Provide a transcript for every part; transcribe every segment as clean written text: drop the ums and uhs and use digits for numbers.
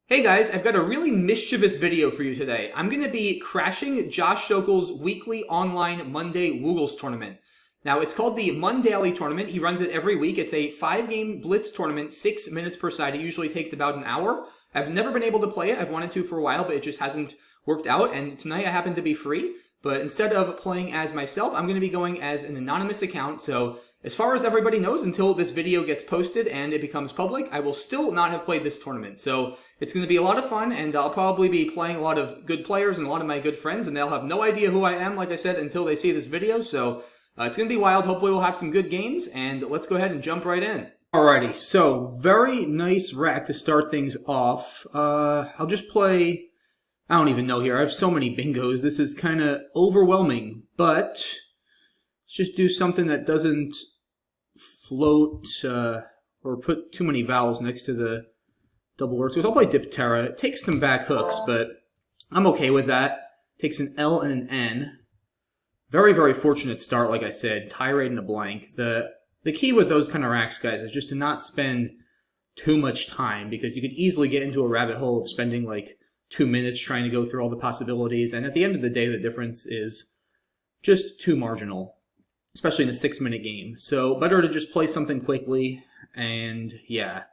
Hey guys, I've got a really mischievous video for you today. I'm going to be crashing Josh Sokol's weekly online Monday Woogles tournament. Now, it's called the Mondaily tournament. He runs it every week. It's a 5-game blitz tournament, 6 minutes per side. It usually takes about an hour. I've never been able to play it. I've wanted to for a while, but it just hasn't worked out. And tonight I happen to be free. But instead of playing as myself, I'm going to be going as an anonymous account. So as far as everybody knows, until this video gets posted and it becomes public, I will still not have played this tournament. So it's going to be a lot of fun, and I'll probably be playing a lot of good players and a lot of my good friends, and they'll have no idea who I am, like I said, until they see this video. So it's going to be wild. Hopefully we'll have some good games, and let's go ahead and jump right in. Alrighty, so very nice rack to start things off. I'll just play... I don't even know here. I have so many bingos. This is kind of overwhelming, but let's just do something that doesn't float or put too many vowels next to the double words. Because I'll play Diptera. It takes some back hooks, but I'm okay with that. Takes an L and an N. Very, very fortunate start, like I said. Tirade and a blank. The key with those kind of racks, guys, is just to not spend too much time, because you could easily get into a rabbit hole of spending like 2 minutes trying to go through all the possibilities, and at the end of the day, the difference is just too marginal, especially in a 6-minute game. So better to just play something quickly, and yeah.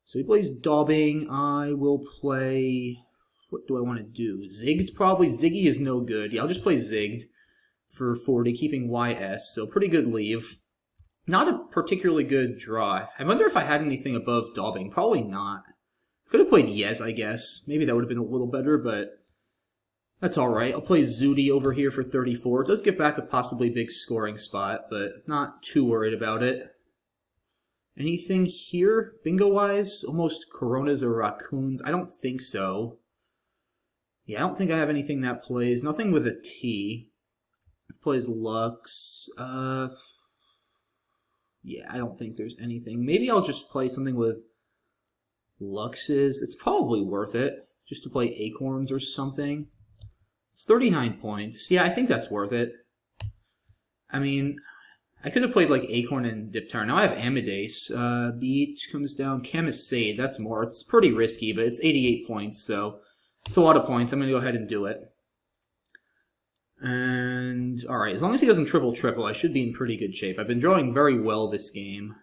So he plays Daubing. I will play... What do I want to do? Zigged, probably. Ziggy is no good. Yeah, I'll just play Zigged for 40, keeping YS, so pretty good leave. Not a particularly good draw. I wonder if I had anything above Daubing. Probably not. Could have played Yes, I guess. Maybe that would have been a little better, but that's alright. I'll play Zudi over here for 34. It does give back a possibly big scoring spot, but not too worried about it. Anything here, bingo-wise? Almost Coronas or Raccoons? I don't think so. Yeah, I don't think I have anything that plays. Nothing with a T. Plays Lux. Yeah, I don't think there's anything. Maybe I'll just play something with Luxes. It's probably worth it just to play Acorns or something. It's 39 points. Yeah, I think that's worth it. I mean, I could have played like Acorn and Diptera. Now I have Amadeus. Beat comes down. Camisade, that's more. It's pretty risky, but it's 88 points, so it's a lot of points. I'm going to go ahead and do it. And, alright, as long as he doesn't triple-triple, I should be in pretty good shape. I've been drawing very well this game.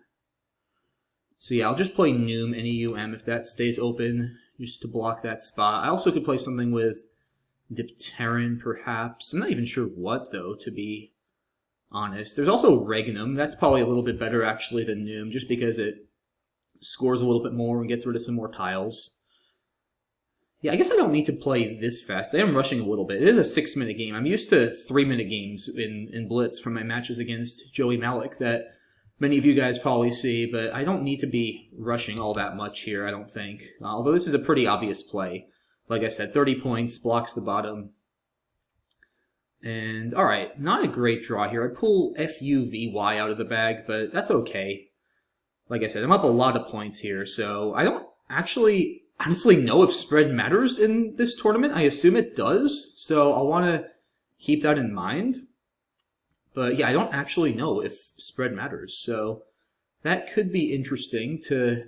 So yeah, I'll just play Noom, N-E-U-M, if that stays open, just to block that spot. I also could play something with Dipteran, perhaps. I'm not even sure what, though, to be honest. There's also Regnum. That's probably a little bit better, actually, than Noom, just because it scores a little bit more and gets rid of some more tiles. Yeah, I guess I don't need to play this fast. I am rushing a little bit. It is a 6-minute game. I'm used to 3-minute games in Blitz from my matches against Joey Malik that many of you guys probably see, but I don't need to be rushing all that much here, I don't think. Although this is a pretty obvious play. Like I said, 30 points, blocks the bottom. And, alright, not a great draw here. I pull F-U-V-Y out of the bag, but that's okay. Like I said, I'm up a lot of points here, so I don't actually honestly know if spread matters in this tournament. I assume it does, so I'll want to keep that in mind. But yeah, I don't actually know if spread matters, so that could be interesting to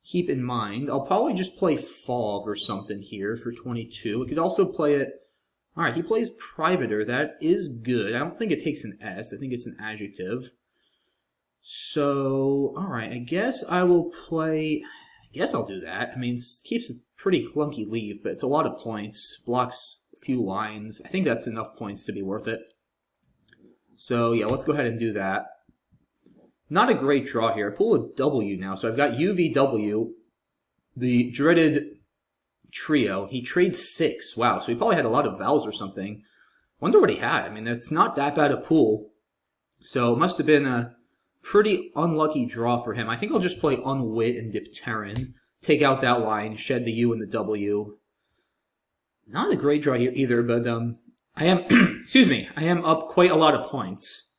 keep in mind. I'll probably just play Fauve or something here for 22. We could also play it... Alright, he plays Privateer. That is good. I don't think it takes an S. I think it's an adjective. So, alright, I guess I will play... I guess I'll do that. I mean, it keeps a pretty clunky leave, but it's a lot of points. Blocks a few lines. I think that's enough points to be worth it. So, yeah, let's go ahead and do that. Not a great draw here. I pull a W now, so I've got UVW, the dreaded trio. He trades 6. Wow, so he probably had a lot of vowels or something. Wonder what he had. I mean, it's not that bad a pool. So, it must have been a pretty unlucky draw for him. I think I'll just play Unwit and Dipteran. Take out that line, shed the U and the W. Not a great draw here either, but I am, excuse me, I am up quite a lot of points.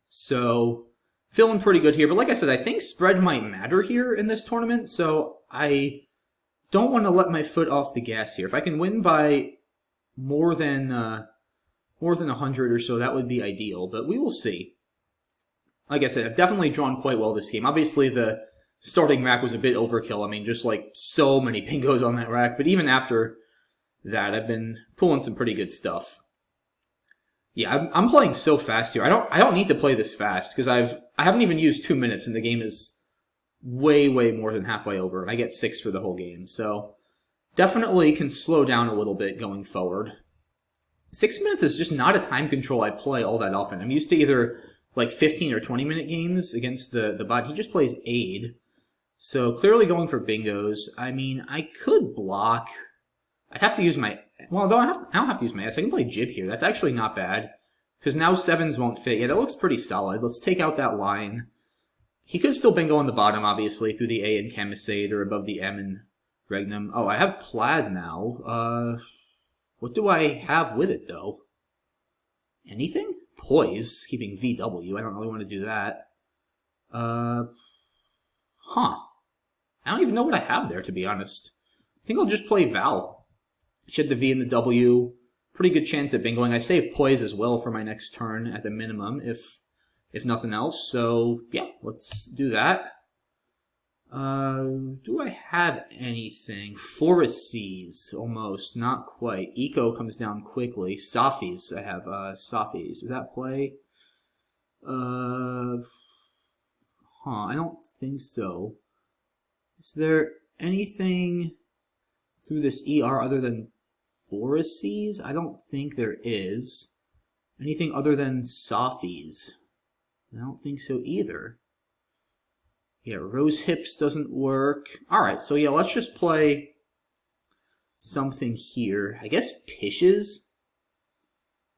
So, feeling pretty good here. But like I said, I think spread might matter here in this tournament, so I don't want to let my foot off the gas here. If I can win by more than 100 or so, that would be ideal, but we will see. Like I said, I've definitely drawn quite well this game. Obviously, the starting rack was a bit overkill. I mean, just like so many bingos on that rack. But even after that, I've been pulling some pretty good stuff. Yeah, I'm playing so fast here. I don't need to play this fast because I haven't even used 2 minutes and the game is way more than halfway over. And I get 6 for the whole game. So definitely can slow down a little bit going forward. 6 minutes is just not a time control I play all that often. I'm used to either like 15 or 20-minute games against the bot. He just plays Aid. So clearly going for bingos. I mean, I could block. I'd have to use my... Well, I don't have to use my S. I can play Jib here. That's actually not bad. Because now 7s won't fit. Yeah, that looks pretty solid. Let's take out that line. He could still bingo on the bottom, obviously, through the A in Camisade or above the M in Regnum. Oh, I have Plaid now. What do I have with it, though? Anything? Poise, keeping VW. I don't really want to do that. Huh. I don't even know what I have there, to be honest. I think I'll just play Val. Shed the V and the W. Pretty good chance at bingoing. I save Poise as well for my next turn at the minimum, if nothing else. So, yeah, let's do that. Do I have anything? Forest Seas, almost. Not quite. Eco comes down quickly. Sophies, I have, Sophies. Does that play? I don't think so. Is there anything through this ER other than Forest Seas? I don't think there is. Anything other than Sophies? I don't think so either. Yeah, Rose Hips doesn't work. Alright, so yeah, let's just play something here. I guess Pishes?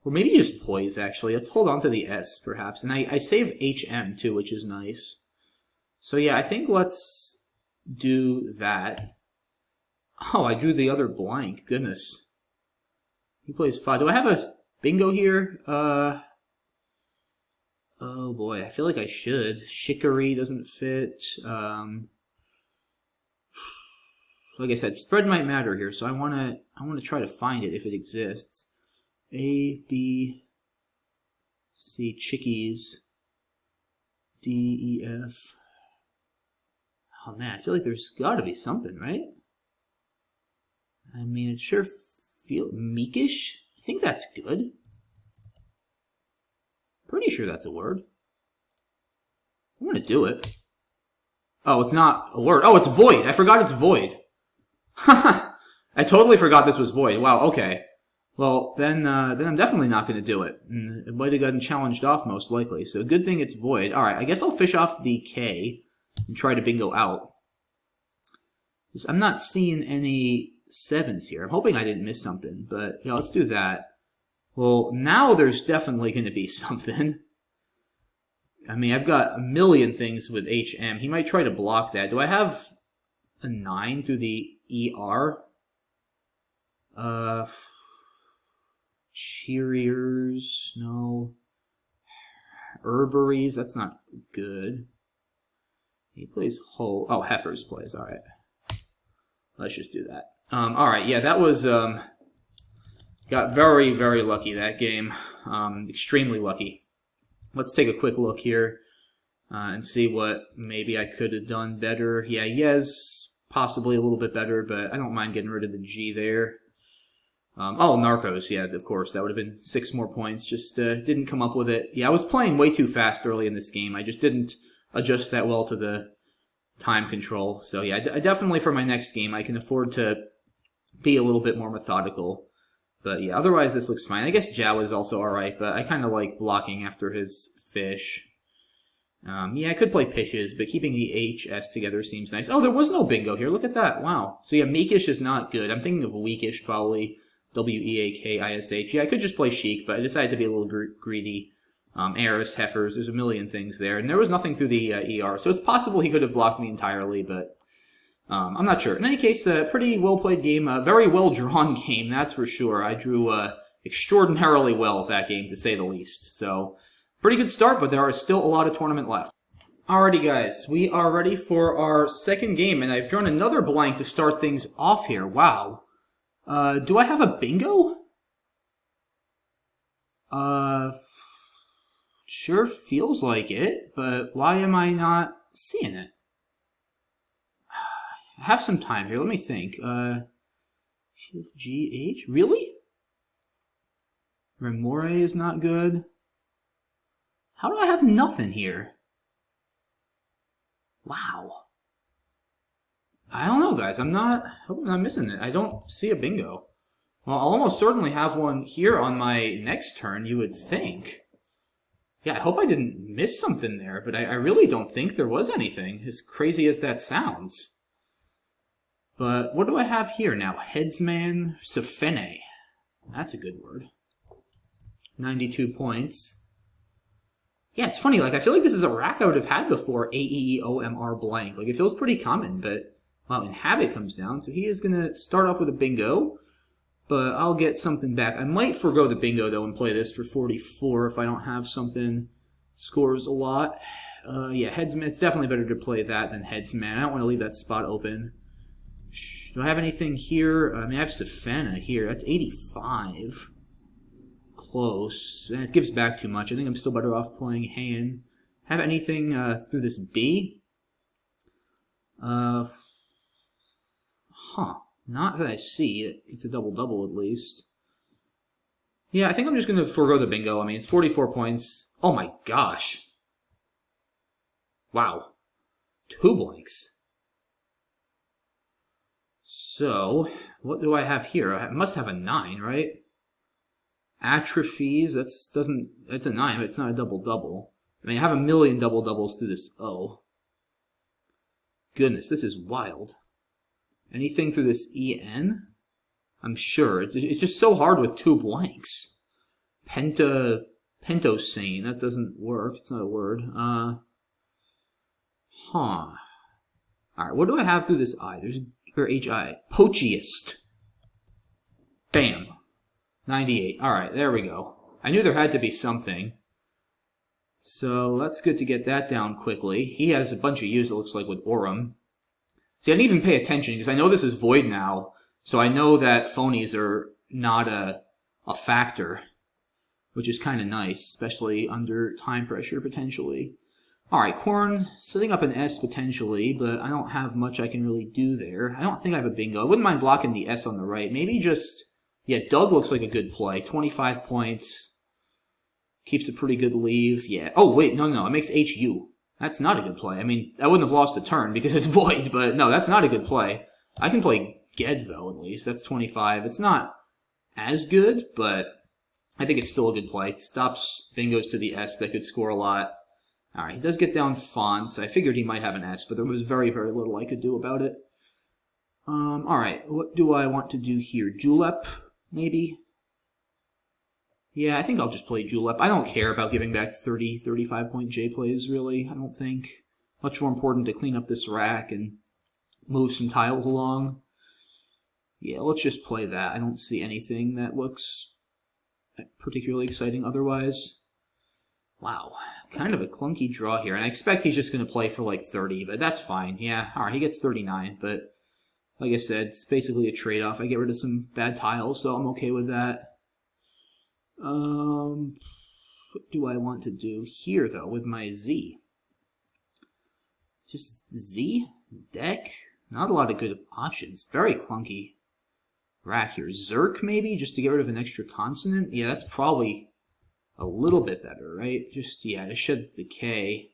Or maybe just Poise, actually. Let's hold on to the S, perhaps. And I save HM, too, which is nice. So yeah, I think let's do that. Oh, I drew the other blank. Goodness. He plays 5. Do I have a bingo here? Oh boy, I feel like I should. Chicory doesn't fit. Like I said, spread might matter here, so I wanna try to find it if it exists. A, B, C, Chickies, D, E, F. Oh man, I feel like there's gotta be something, right? I mean, it sure feels meekish. I think that's good. Pretty sure that's a word. I'm gonna do it. Oh, it's not a word. Oh, it's void. I forgot it's void. Haha. I totally forgot this was void. Wow, okay. Well, then I'm definitely not gonna do it. It might have gotten challenged off most likely. So good thing it's void. Alright, I guess I'll fish off the K and try to bingo out. I'm not seeing any 7s here. I'm hoping I didn't miss something, but yeah, let's do that. Well, now there's definitely going to be something. I mean, I've got a million things with HM. He might try to block that. Do I have a 9 through the ER? Cheeriers, no. Herberies, that's not good. He plays whole. Oh, Heifers plays, alright. Let's just do that. Alright, yeah, that was, got very lucky that game. Extremely lucky. Let's take a quick look here and see what maybe I could have done better. Yeah, yes, possibly a little bit better, but I don't mind getting rid of the G there. Oh, Narcos, yeah, of course. That would have been 6 more points. Just didn't come up with it. Yeah, I was playing way too fast early in this game. I just didn't adjust that well to the time control. So yeah, I definitely for my next game, I can afford to be a little bit more methodical. But yeah, otherwise this looks fine. I guess Jawa is also alright, but I kind of like blocking after his fish. Yeah, I could play Pishes, but keeping the HS together seems nice. Oh, there was no bingo here. Look at that. Wow. So yeah, Meekish is not good. I'm thinking of Weakish, probably. W-E-A-K-I-S-H. Yeah, I could just play Chic, but I decided to be a little greedy. Eris, Heifers, there's a million things there. And there was nothing through the ER, so it's possible he could have blocked me entirely, but I'm not sure. In any case, a pretty well-played game, a very well-drawn game, that's for sure. I drew extraordinarily well that game, to say the least. So, pretty good start, but there are still a lot of tournament left. Alrighty, guys, we are ready for our second game, and I've drawn another blank to start things off here. Wow. Do I have a bingo? Sure feels like it, but why am I not seeing it? have some time here. Let me think. Shift G H. Really? Remore is not good. How do I have nothing here? Wow. I don't know, guys. I'm not missing it. I don't see a bingo. Well, I'll almost certainly have one here on my next turn, you would think. Yeah, I hope I didn't miss something there, but I really don't think there was anything, as crazy as that sounds. But what do I have here now? Headsman Safene. That's a good word. 92 points. Yeah, it's funny, like, I feel like this is a rack I would have had before, AEEOMR blank. Like, it feels pretty common, but, wow, Inhabit comes down, so he is going to start off with a bingo, but I'll get something back. I might forgo the bingo, though, and play this for 44 if I don't have something scores a lot. Yeah, Headsman, it's definitely better to play that than Headsman. I don't want to leave that spot open. Do I have anything here? I mean, I have Safena here. That's 85. Close. And it gives back too much. I think I'm still better off playing hand. Have anything through this B? Huh. Not that I see. It's a double-double at least. Yeah, I think I'm just going to forego the bingo. I mean, it's 44 points. Oh my gosh. Wow. 2 blanks. So, what do I have here? I must have a 9, right? Atrophies, it's a 9, but it's not a double-double. I mean, I have a million double-doubles through this O. Goodness, this is wild. Anything through this EN? I'm sure. It's just so hard with 2 blanks. Pentosane, that doesn't work. It's not a word. Alright, what do I have through this I? Or HI. Pochiest. Bam. 98. Alright, there we go. I knew there had to be something. So that's good to get that down quickly. He has a bunch of U's, it looks like, with Aurum. See, I didn't even pay attention because I know this is void now. So I know that phonies are not a factor, which is kind of nice, especially under time pressure, potentially. Alright, Corn, setting up an S potentially, but I don't have much I can really do there. I don't think I have a bingo. I wouldn't mind blocking the S on the right. Maybe just... Yeah, Doug looks like a good play. 25 points. Keeps a pretty good leave. Yeah. Oh, wait, no. It makes HU. That's not a good play. I mean, I wouldn't have lost a turn because it's void, but no, that's not a good play. I can play Ged, though, at least. That's 25. It's not as good, but I think it's still a good play. It stops bingos to the S that could score a lot. Alright, he does get down fonts. I figured he might have an S, but there was very, very little I could do about it. Alright, what do I want to do here? Julep, maybe? Yeah, I think I'll just play Julep. I don't care about giving back 30, 35-point J plays, really. I don't think. Much more important to clean up this rack and move some tiles along. Yeah, let's just play that. I don't see anything that looks particularly exciting otherwise. Wow, kind of a clunky draw here. And I expect he's just going to play for like 30, but that's fine. Yeah, alright, he gets 39, but like I said, it's basically a trade-off. I get rid of some bad tiles, so I'm okay with that. What do I want to do here, though, with my Z? Just Z? Deck? Not a lot of good options. Very clunky rack here. Zerk, maybe, just to get rid of an extra consonant? Yeah, that's probably a little bit better, right? Just, yeah, to shed the K.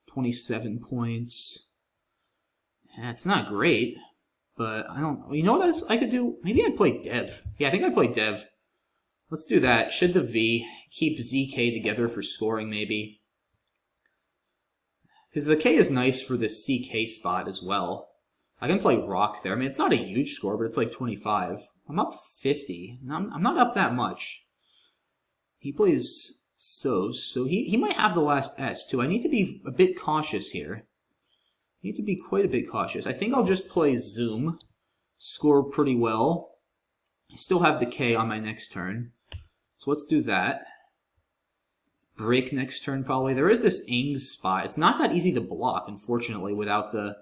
27 points. Yeah, it's not great, but I don't... You know what else I could do? Maybe I'd play Dev. Yeah, I think I'd play Dev. Let's do that. Shed the V. Keep ZK together for scoring, maybe. Because the K is nice for the CK spot as well. I can play Rock there. I mean, it's not a huge score, but it's like 25. I'm up 50. I'm not up that much. He plays Sos, so he might have the last S, too. I need to be a bit cautious here. I need to be quite a bit cautious. I think I'll just play Zoom. Score pretty well. I still have the K on my next turn. So let's do that. Break next turn, probably. There is this Ings spot. It's not that easy to block, unfortunately, without the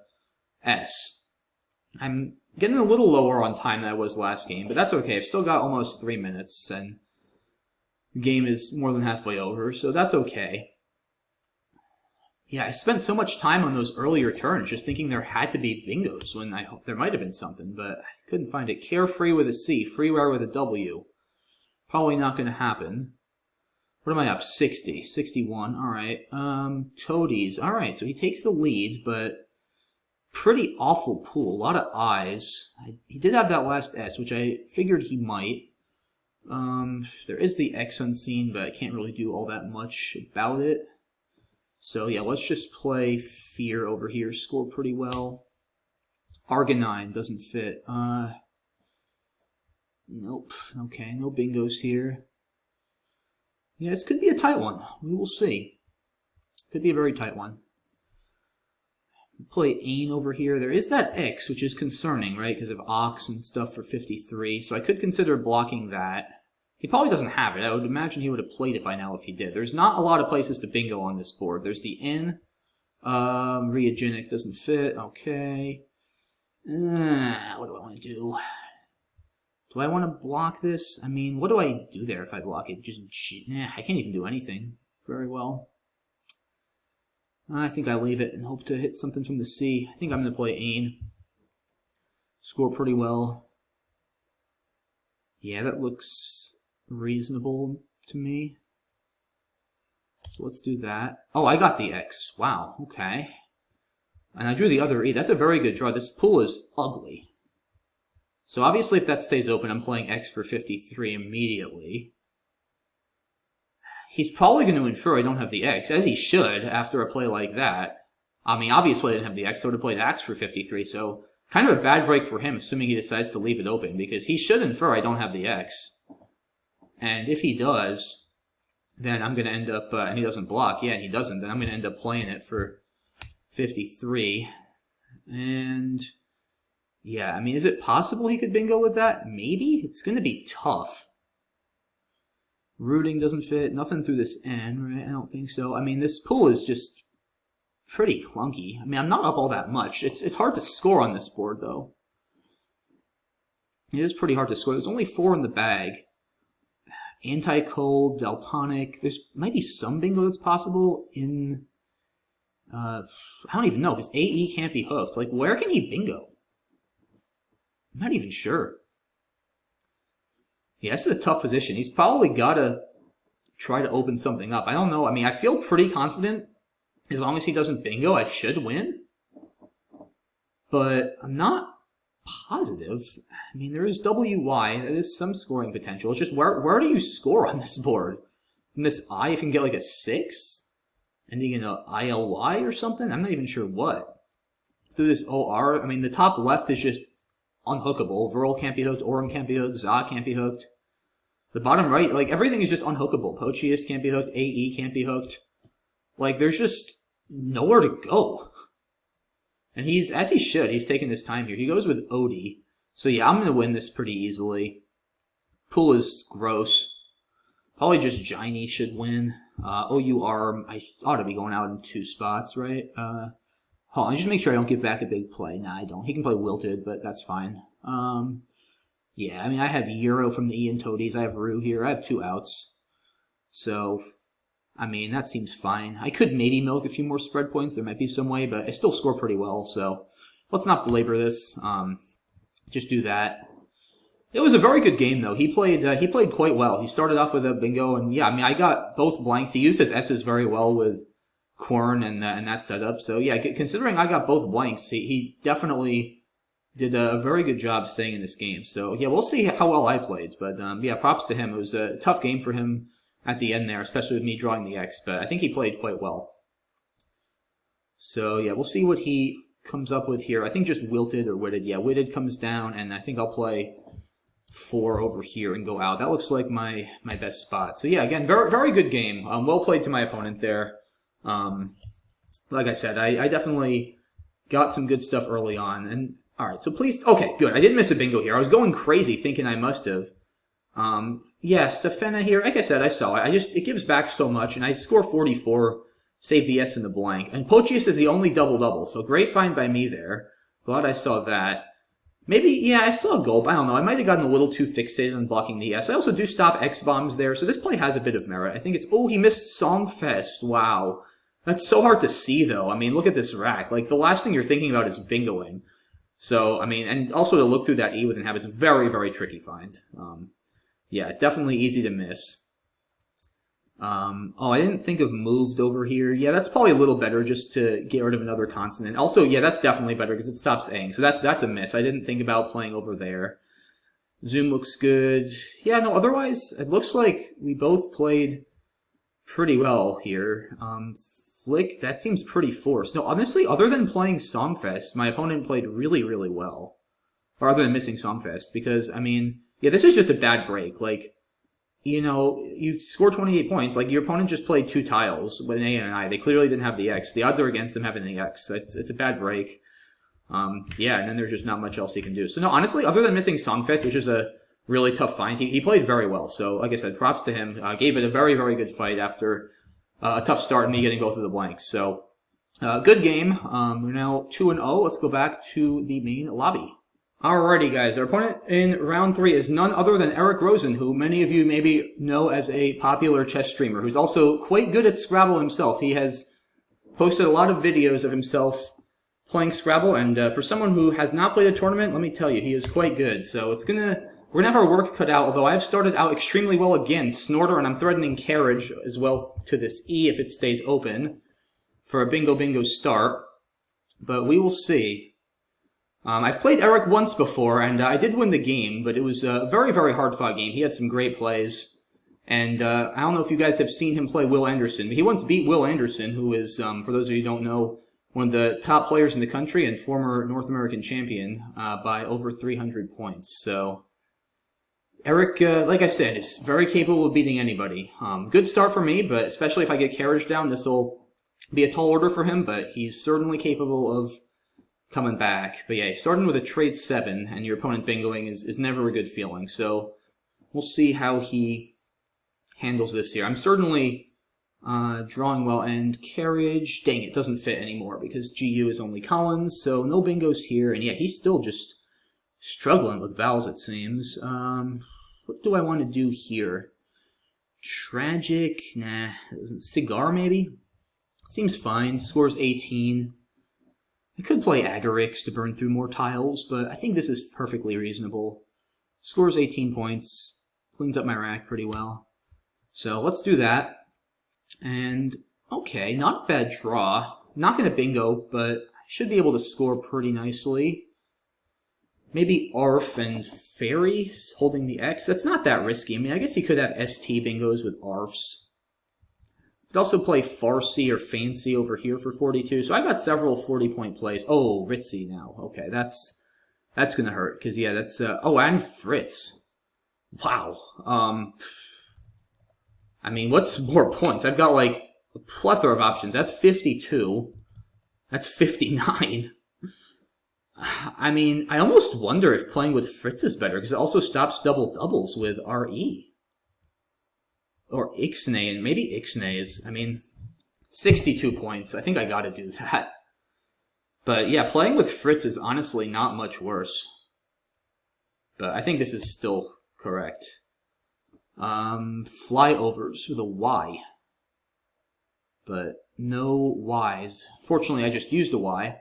S. I'm getting a little lower on time than I was last game, but that's okay. I've still got almost 3 minutes, and the game is more than halfway over, so that's okay. Yeah, I spent so much time on those earlier turns just thinking there had to be bingos when there might have been something, but I couldn't find it. Carefree with a C, freeware with a W. Probably not going to happen. What am I up? 60, 61. All right. Toadies. All right, so he takes the lead, but pretty awful pool. A lot of I's. He did have that last S, which I figured he might. There is the X unseen, but I can't really do all that much about it. So yeah, let's just play Fear over here. Score pretty well. Argonine doesn't fit. Nope. Okay, no bingos here. Yeah, this could be a tight one. We will see. Could be a very tight one. Play Ain over here. There is that X, which is concerning, right? Because of Ox and stuff for 53. So I could consider blocking that. He probably doesn't have it. I would imagine he would have played it by now if he did. There's not a lot of places to bingo on this board. There's the N. Rheogenic doesn't fit. Okay. What do I want to do? Do I want to block this? I mean, what do I do there if I block it? Just, I can't even do anything very well. I think I leave it and hope to hit something from the C. I think I'm going to play Ain. Score pretty well. Yeah, that looks reasonable to me. So let's do that. Oh, I got the X. Wow, okay. And I drew the other E. That's a very good draw. This pool is ugly. So obviously if that stays open, I'm playing X for 53 immediately. He's probably going to infer I don't have the X, as he should after a play like that. I mean, obviously I didn't have the X, so I would have played X for 53, so kind of a bad break for him, assuming he decides to leave it open, because he should infer I don't have the X. And if he does, then I'm going to end up, and he doesn't block, yeah, and he doesn't, then I'm going to end up playing it for 53. And yeah, I mean, is it possible he could bingo with that? Maybe? It's going to be tough. Rooting doesn't fit. Nothing through this N, right? I don't think so. I mean, this pool is just pretty clunky. I mean, I'm not up all that much. It's hard to score on this board, though. It is pretty hard to score. There's only 4 in the bag. Anti-cold, Daltonic. There's might be some bingo that's possible in... I don't even know, because AE can't be hooked. Like, where can he bingo? I'm not even sure. Yeah, this is a tough position. He's probably got to try to open something up. I don't know. I mean, I feel pretty confident. As long as he doesn't bingo, I should win. But I'm not positive. I mean, there is WY. There is some scoring potential. It's just, where do you score on this board? In this I, if you can get like a 6? Ending in a ILY or something? I'm not even sure what. Through this OR, I mean, the top left is just unhookable. Verl can't be hooked, Orem can't be hooked, Za can't be hooked. The bottom right, like, everything is just unhookable. Pochius can't be hooked, AE can't be hooked. Like, there's just nowhere to go. And he's, as he should, he's taking his time here. He goes with Odie. So yeah, I'm going to win this pretty easily. Pool is gross. Probably just Giny should win. OUR, I ought to be going out in 2 spots, right? Hold on, just make sure I don't give back a big play. Nah, I don't. He can play Wilted, but that's fine. Yeah, I mean, I have Euro from the E and Toadies. I have Rue here. I have 2 outs. So, I mean, that seems fine. I could maybe milk a few more spread points. There might be some way, but I still score pretty well. So, let's not belabor this. Just do that. It was a very good game, though. He played quite well. He started off with a bingo, and yeah, I mean, I got both blanks. He used his S's very well with Corn and that setup. So yeah, considering I got both blanks, he definitely did a very good job staying in this game. So yeah, we'll see how well I played. But yeah, props to him. It was a tough game for him at the end there, especially with me drawing the X. But I think he played quite well. So yeah, we'll see what he comes up with here. I think just Wilted or Witted. Yeah, Witted comes down, and I think I'll play 4 over here and go out. That looks like my best spot. So yeah, again, very good game. Well played to my opponent there. Like I said, I definitely got some good stuff early on. And all right, so please, okay, good. I didn't miss a bingo here. I was going crazy thinking I must have. Yeah, Safena here. Like I said, I saw it. It gives back so much, and I score 44, save the S in the blank. And Pochius is the only double-double, so great find by me there. Glad I saw that. Maybe, yeah, I saw a gulp. I don't know. I might have gotten a little too fixated on blocking the S. I also do stop X-bombs there, so this play has a bit of merit. I think it's, oh, he missed Songfest. Wow. That's so hard to see, though. I mean, look at this rack. Like, the last thing you're thinking about is bingoing. So, I mean, and also to look through that E with an habit's very, very tricky find. Yeah, definitely easy to miss. Oh, I didn't think of moved over here. Yeah, that's probably a little better just to get rid of another consonant. Also, yeah, that's definitely better because it stops A-ing. So that's a miss. I didn't think about playing over there. Zoom looks good. Yeah, no, otherwise, it looks like we both played pretty well here. Flick, that seems pretty forced. No, honestly, other than playing Songfest, my opponent played really, really well. Or other than missing Songfest, because, I mean, yeah, this is just a bad break. Like, you know, you score 28 points. Like, your opponent just played 2 tiles with an A and an I. They clearly didn't have the X. The odds are against them having the X. It's a bad break. Yeah, and then there's just not much else he can do. So, no, honestly, other than missing Songfest, which is a really tough find, he played very well. So, like I said, props to him. Gave it a very, very good fight after a tough start and me getting both of the blanks. So, good game. We're now 2-0. Let's go back to the main lobby. Alrighty, guys. Our opponent in round 3 is none other than Eric Rosen, who many of you maybe know as a popular chess streamer, who's also quite good at Scrabble himself. He has posted a lot of videos of himself playing Scrabble, and for someone who has not played a tournament, let me tell you, he is quite good. So we're gonna have our work cut out, although I've started out extremely well against Snorter, and I'm threatening carriage as well to this E if it stays open for a bingo start. But we will see. I've played Eric once before, and I did win the game, but it was a very, very hard-fought game. He had some great plays, and I don't know if you guys have seen him play Will Anderson, but he once beat Will Anderson, who is, for those of you who don't know, one of the top players in the country and former North American champion by over 300 points. So Eric, like I said, is very capable of beating anybody. Good start for me, but especially if I get carriage down, this will be a tall order for him, but he's certainly capable of coming back. But yeah, starting with a trade 7 and your opponent bingoing is never a good feeling. So we'll see how he handles this here. I'm certainly drawing well, and carriage. Dang, it doesn't fit anymore because GU is only Collins, so no bingos here. And yeah, he's still just struggling with vowels, it seems. What do I want to do here? Tragic? Nah. Cigar, maybe? Seems fine. Scores 18. I could play Agarix to burn through more tiles, but I think this is perfectly reasonable. Scores 18 points. Cleans up my rack pretty well. So let's do that. And, okay, not a bad draw. Not going to bingo, but I should be able to score pretty nicely. Maybe ARF and Fairy holding the X. That's not that risky. I mean, I guess he could have ST bingos with ARFs. Could also play Farsi or Fancy over here for 42. So I got several 40-point plays. Oh, Ritzy now. Okay, that's going to hurt. Because, yeah, that's... oh, and Fritz. Wow. I mean, what's more points? I've got, like, a plethora of options. That's 52. That's 59. I mean, I almost wonder if playing with Fritz is better, because it also stops double doubles with RE. Or Ixnay, and maybe Ixnay is, I mean, 62 points. I think I gotta do that. But yeah, playing with Fritz is honestly not much worse. But I think this is still correct. Flyovers with a Y. But no Ys. Fortunately, I just used a Y.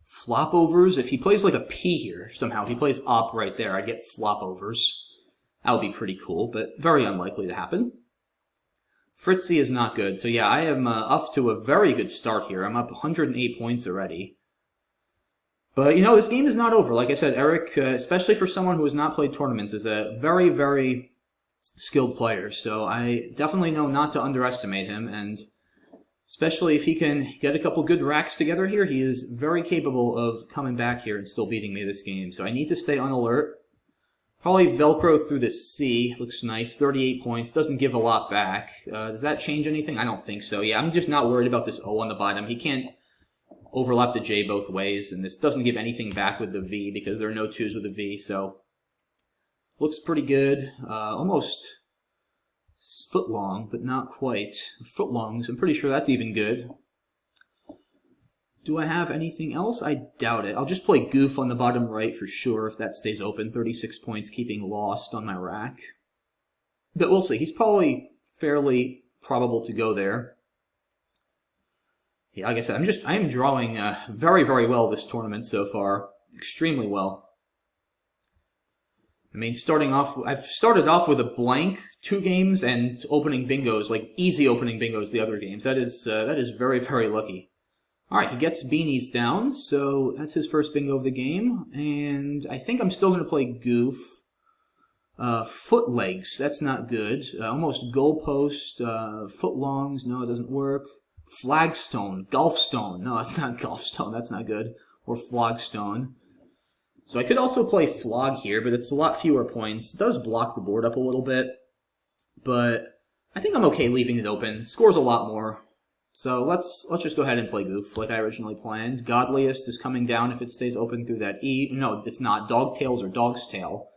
Flopovers, if he plays like a P here, somehow, if he plays op right there, I get flopovers. That would be pretty cool, but very unlikely to happen. Fritzy is not good, so yeah, I am off to a very good start here. I'm up 108 points already. But, you know, this game is not over. Like I said, Eric, especially for someone who has not played tournaments, is a very, very skilled player. So I definitely know not to underestimate him, and especially if he can get a couple good racks together here, he is very capable of coming back here and still beating me this game. So I need to stay on alert. Probably Velcro through the C. Looks nice. 38 points. Doesn't give a lot back. Does that change anything? I don't think so. Yeah, I'm just not worried about this O on the bottom. He can't overlap the J both ways, and this doesn't give anything back with the V because there are no 2s with the V, so looks pretty good. Almost foot long, but not quite. Foot longs, I'm pretty sure that's even good. Do I have anything else? I doubt it. I'll just play Goof on the bottom right for sure if that stays open. 36 points, keeping Lost on my rack. But we'll see. He's probably fairly probable to go there. Yeah, like I said, I am drawing very, very well this tournament so far. Extremely well. I mean, I've started off with a blank 2 games and opening bingos, like easy opening bingos the other games. That is very, very lucky. All right, he gets beanies down, so that's his first bingo of the game. And I think I'm still going to play goof. Foot legs, that's not good. Almost goalpost. Foot longs, no, it doesn't work. Flagstone, golfstone. No, that's not golfstone. That's not good. Or flogstone. So I could also play flog here, but it's a lot fewer points. It does block the board up a little bit, but I think I'm okay leaving it open. It scores a lot more. So let's just go ahead and play goof like I originally planned. Godliest is coming down if it stays open through that E. No, it's not. Dogtails or Dog's Tail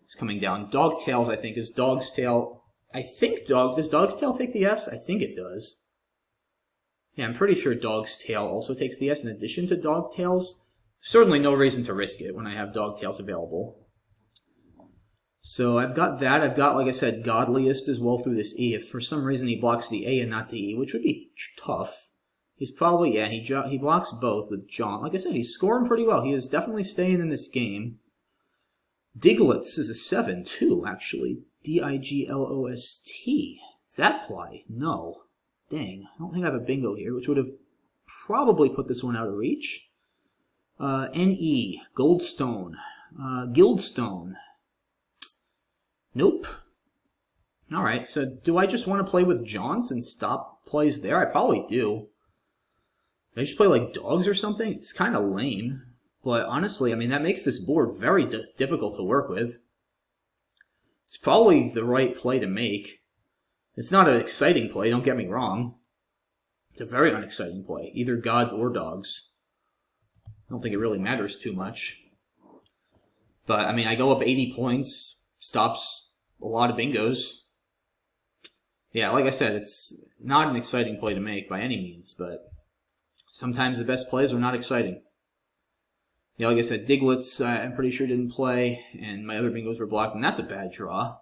is coming down. Dogtails, I think, is Dog's Tail. I think does Dog's Tail take the S? I think it does. Yeah, I'm pretty sure Dog's Tail also takes the S in addition to Dogtails. Certainly no reason to risk it when I have Dogtails available. So I've got that. I've got, like I said, Godliest as well through this E. If for some reason he blocks the A and not the E, which would be tough, he's probably, yeah, he blocks both with John. Like I said, he's scoring pretty well. He is definitely staying in this game. Diglets is a 7, too, actually. D-I-G-L-O-S-T. Does that play? No. Dang, I don't think I have a bingo here, which would have probably put this one out of reach. N-E, Goldstone, Guildstone. Nope. Alright, so do I just want to play with Johns and stop plays there? I probably do. Did I just play like dogs or something? It's kind of lame. But honestly, I mean, that makes this board very difficult to work with. It's probably the right play to make. It's not an exciting play, don't get me wrong. It's a very unexciting play. Either gods or dogs. I don't think it really matters too much. But, I mean, I go up 80 points, stops a lot of bingos. Yeah, like I said, it's not an exciting play to make by any means, but sometimes the best plays are not exciting. Yeah, like I said, Diglets, I'm pretty sure didn't play, and my other bingos were blocked, and that's a bad draw.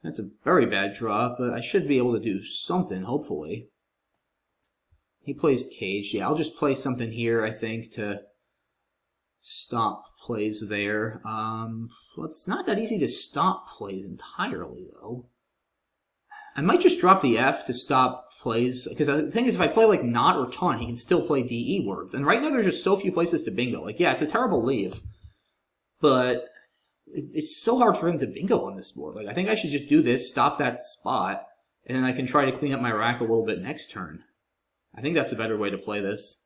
That's a very bad draw, but I should be able to do something, hopefully. He plays Cage. Yeah, I'll just play something here, I think, to stop plays there. Well, it's not that easy to stop plays entirely, though. I might just drop the F to stop plays, because the thing is, if I play like not or taunt, he can still play DE words. And right now, there's just so few places to bingo. Like, yeah, it's a terrible leave, but it's so hard for him to bingo on this board. Like, I think I should just do this, stop that spot, and then I can try to clean up my rack a little bit next turn. I think that's a better way to play this.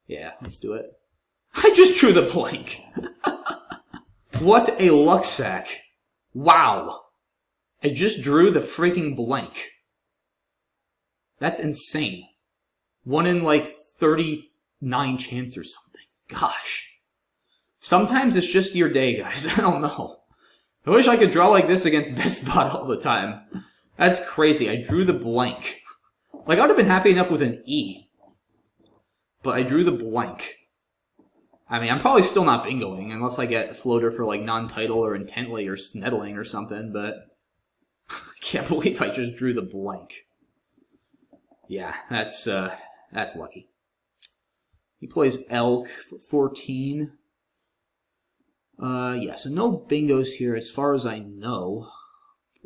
Yeah, let's do it. I just drew the blank. What a luck sack. Wow. I just drew the freaking blank. That's insane. 1 in like 39 chance or something. Gosh. Sometimes it's just your day, guys. I don't know. I wish I could draw like this against Best Spot all the time. That's crazy. I drew the blank. Like, I would have been happy enough with an E. But I drew the blank. I mean, I'm probably still not bingoing, unless I get a floater for, like, non-title or intently or sneddling or something, but I can't believe I just drew the blank. Yeah, that's lucky. He plays Elk for 14. Yeah, so no bingos here as far as I know.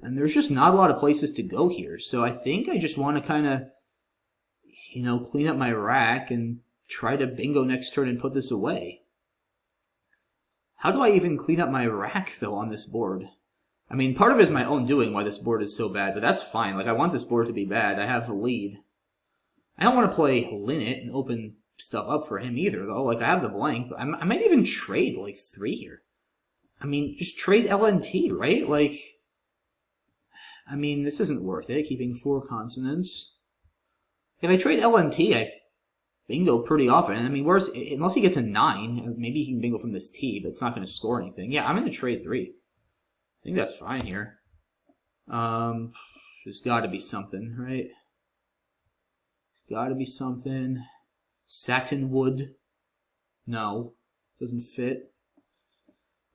And there's just not a lot of places to go here. So I think I just want to kind of, you know, clean up my rack and try to bingo next turn and put this away. How do I even clean up my rack, though, on this board? I mean, part of it is my own doing why this board is so bad, but that's fine. Like, I want this board to be bad. I have a lead. I don't want to play Linnet and open stuff up for him either, though. Like, I have the blank. But I might even trade, like, 3 here. I mean, just trade LNT, right? Like, I mean, this isn't worth it, keeping 4 consonants. If I trade LNT, I bingo pretty often. I mean, unless he gets a 9, maybe he can bingo from this T, but it's not going to score anything. Yeah, I'm going to trade 3. I think that's fine here. There's got to be something, right? Got to be something. Satinwood. No. Doesn't fit.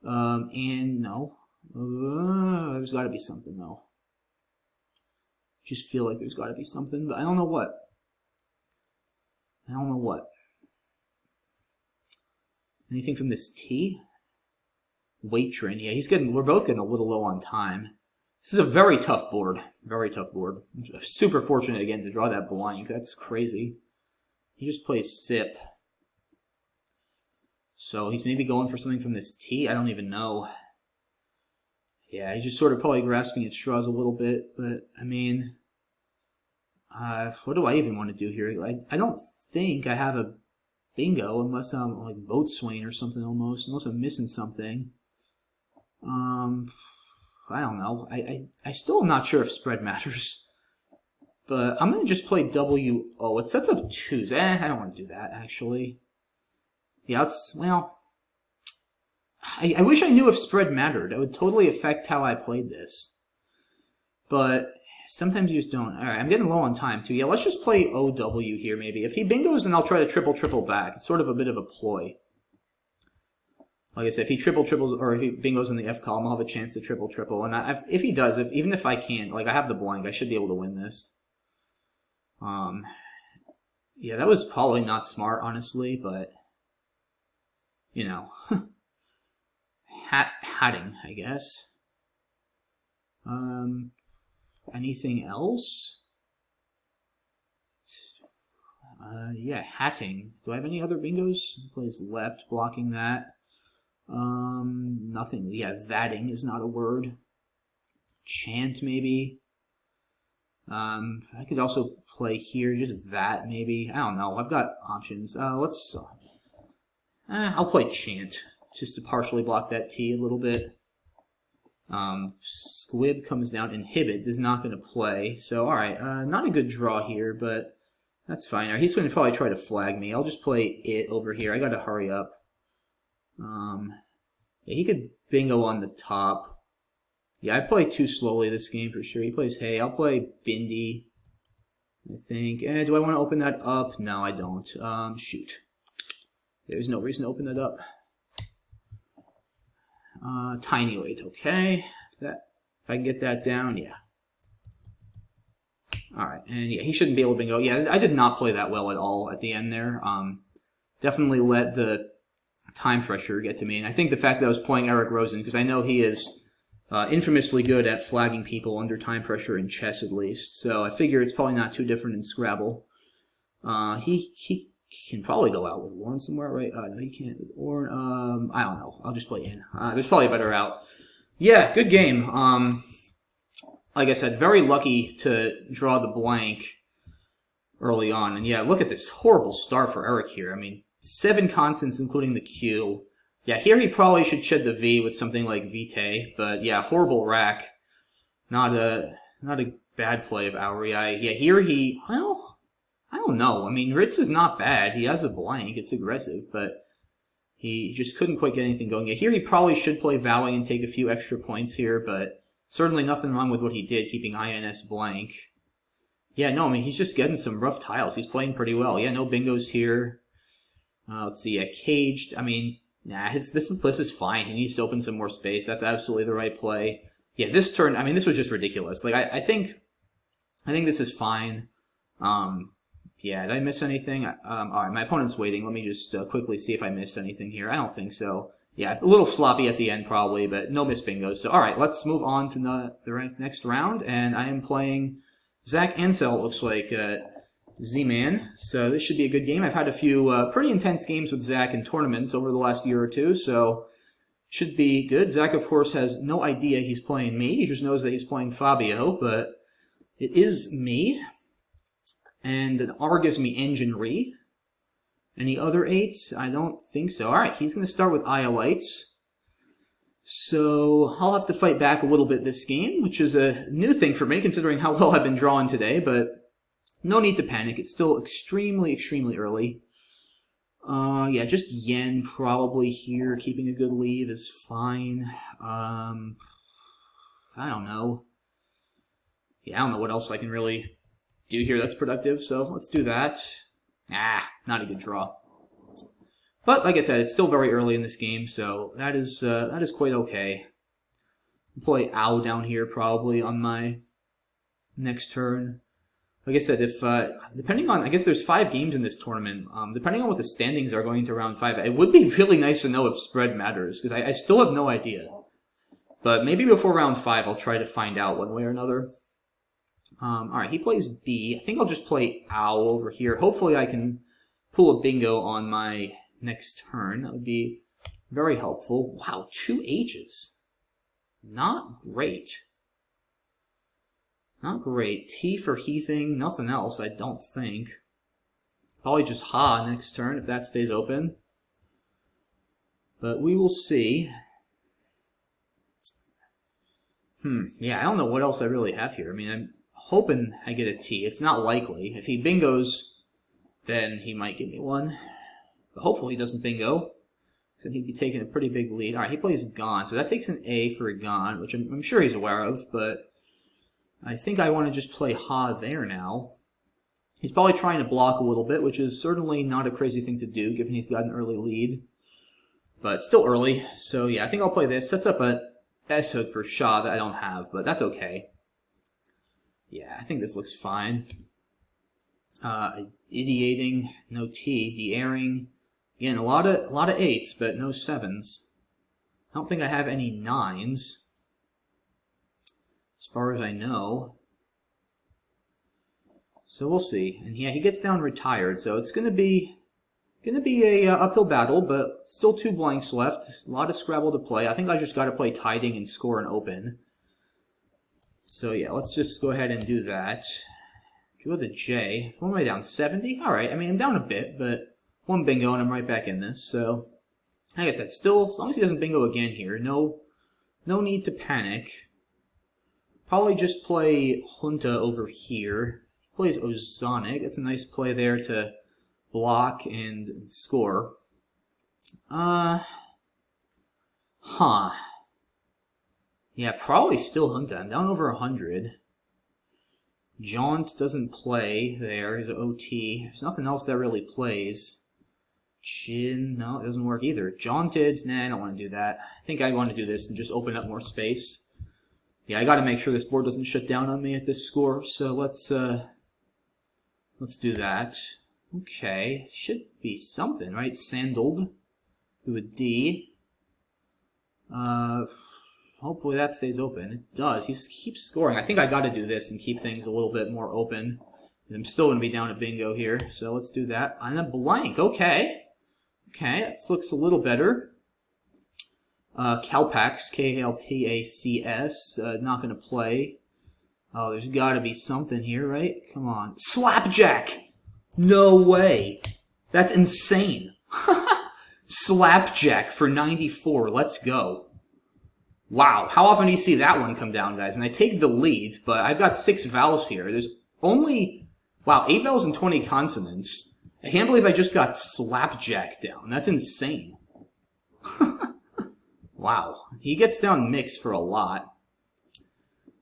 And no. There's got to be something, though. Just feel like there's got to be something, but I don't know what. I don't know what. Anything from this T? Weight train. Yeah, we're both getting a little low on time. This is a very tough board. Very tough board. I'm super fortunate again to draw that blank. That's crazy. He just plays Sip. So he's maybe going for something from this T. I don't even know. Yeah, he's just sort of probably grasping at straws a little bit. But, I mean, what do I even want to do here? I don't think I have a bingo unless I'm like boatswain or something almost. Unless I'm missing something. I don't know. I still am not sure if spread matters. But I'm going to just play W-O. It sets up twos. I don't want to do that, actually. Yeah, well... I wish I knew if spread mattered. That would totally affect how I played this. But sometimes you just don't. Alright, I'm getting low on time, too. Yeah, let's just play OW here, maybe. If he bingos, then I'll try to triple back. It's sort of a bit of a ploy. Like I said, if he triples, or if he bingos in the F column, I'll have a chance to triple. And if he does, even if I can't, like I have the blank, I should be able to win this. Yeah, that was probably not smart, honestly, but, you know, hatting, I guess. Anything else? Yeah, hatting. Do I have any other bingos? He plays left, blocking that. Nothing. Yeah, thatting is not a word. Chant, maybe. I could also play here, just that, maybe. I don't know. I've got options. I'll play chant, just to partially block that T a little bit. Squib comes down. Inhibit is not going to play. So, alright, not a good draw here, but that's fine. Right, he's going to probably try to flag me. I'll just play it over here. I got to hurry up. Yeah, he could bingo on the top. Yeah, I play too slowly this game for sure. He plays Hey. I'll play Bindi, I think. Do I want to open that up? No, I don't. Shoot. There's no reason to open that up. Tiny weight, okay. If I can get that down, yeah. Alright, and yeah, he shouldn't be able to bingo. Yeah, I did not play that well at all at the end there. Definitely let the time pressure get to me. And I think the fact that I was playing Eric Rosen, because I know he is infamously good at flagging people under time pressure in chess at least. So I figure it's probably not too different in Scrabble. He can probably go out with Warren somewhere, right? No, he can't with Warren. I don't know. I'll just play in. There's probably a better out. Yeah, good game. Like I said, very lucky to draw the blank early on. And yeah, look at this horrible start for Eric here. I mean, 7 constants, including the Q. Yeah, here he probably should shed the V with something like Vitae. But yeah, horrible rack. Not a bad play of Aury. Yeah, here well, I don't know. I mean, Ritz is not bad. He has a blank. It's aggressive, but he just couldn't quite get anything going. Yeah, here he probably should play Vowing and take a few extra points here, but certainly nothing wrong with what he did, keeping INS blank. Yeah, no, I mean, he's just getting some rough tiles. He's playing pretty well. Yeah, no bingos here. Let's see, Caged. I mean, nah, this is fine. He needs to open some more space. That's absolutely the right play. Yeah, this turn, I mean, this was just ridiculous. Like, I think this is fine. Yeah, did I miss anything? Alright, my opponent's waiting. Let me just quickly see if I missed anything here. I don't think so. Yeah, a little sloppy at the end probably, but no missed bingos. So, alright, let's move on to the next round. And I am playing Zach Ansel, it looks like, Z-Man. So this should be a good game. I've had a few pretty intense games with Zach in tournaments over the last year or two, so should be good. Zach, of course, has no idea he's playing me. He just knows that he's playing Fabio, but it is me. And an R gives me Enginery. Any other 8s? I don't think so. Alright, he's going to start with Iolites. So I'll have to fight back a little bit this game, which is a new thing for me, considering how well I've been drawing today, but no need to panic. It's still extremely, extremely early. Yeah, just Yen probably here. Keeping a good lead is fine. I don't know. Yeah, I don't know what else I can really do here that's productive, so let's do that. Not a good draw. But like I said, it's still very early in this game, so that is quite okay. I'll play Ow down here probably on my next turn. like I said, if depending on, I guess there's 5 games in this tournament. Depending on what the standings are going to round 5, it would be really nice to know if spread matters, because I still have no idea. But maybe before round 5, I'll try to find out one way or another. Alright, he plays B. I think I'll just play Owl over here. Hopefully I can pull a bingo on my next turn. That would be very helpful. Wow, 2 H's. Not great. Not great. T for heathing. Nothing else, I don't think. Probably just Ha next turn if that stays open. But we will see. Yeah, I don't know what else I really have here. I mean, I'm hoping I get a T. It's not likely. If he bingos, then he might give me one. But hopefully he doesn't bingo. Then he'd be taking a pretty big lead. Alright, he plays Gone. So that takes an A for a Gone, which I'm sure he's aware of, but I think I want to just play Ha there now. He's probably trying to block a little bit, which is certainly not a crazy thing to do, given he's got an early lead. But still early, so yeah, I think I'll play this. Sets up a S-hook for Shah that I don't have, but that's okay. Yeah, I think this looks fine. Ideating, no T. De-airing. Again, a lot of 8s, but no 7s. I don't think I have any 9s, as far as I know. So we'll see. And yeah, he gets down retired, so it's gonna be a uphill battle, but still 2 blanks left. A lot of Scrabble to play. I think I just got to play tiding and score an open. So yeah, let's just go ahead and do that. Drew the J. What am I down? 70? All right. I mean, I'm down a bit, but 1 bingo and I'm right back in this. So, like I said, still, as long as he doesn't bingo again here, no need to panic. Probably just play Junta over here. He plays Ozonic. That's a nice play there to block and score. Yeah, probably still Junta. I'm down over 100. Jaunt doesn't play there. He's an OT. There's nothing else that really plays. Chin, no, it doesn't work either. Jaunted, nah, I don't want to do that. I think I want to do this and just open up more space. Yeah, I got to make sure this board doesn't shut down on me at this score. So let's do that. Okay, should be something, right? Sandaled through a D. Hopefully that stays open. It does. He keeps scoring. I think I got to do this and keep things a little bit more open. I'm still going to be down a bingo here, so let's do that. On a blank, okay. Okay, that looks a little better. Kalpax, K-L-P-A-C-S, not going to play. Oh, there's got to be something here, right? Come on. Slapjack! No way. That's insane. Slapjack for 94. Let's go. Wow, how often do you see that one come down, guys? And I take the lead, but I've got 6 vowels here. There's only, wow, 8 vowels and 20 consonants. I can't believe I just got slapjack down. That's insane. Wow, he gets down mixed for a lot.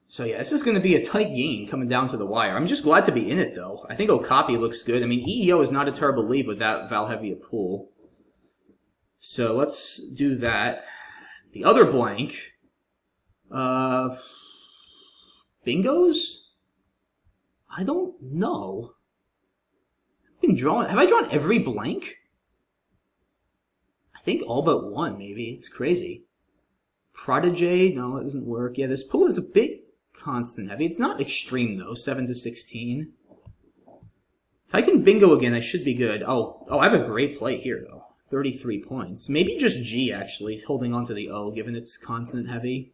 So yeah, this is going to be a tight game coming down to the wire. I'm just glad to be in it, though. I think Okapi looks good. I mean, EEO is not a terrible lead with that vowel-heavy a pool. So let's do that. The other blank... bingos? I don't know. Have I drawn every blank? I think all but one, maybe. It's crazy. Protégé? No, it doesn't work. Yeah, this pool is a bit constant heavy. It's not extreme, though. 7 to 16. If I can bingo again, I should be good. Oh, I have a great play here, though. 33 points. Maybe just G, actually, holding on to the O, given it's consonant heavy.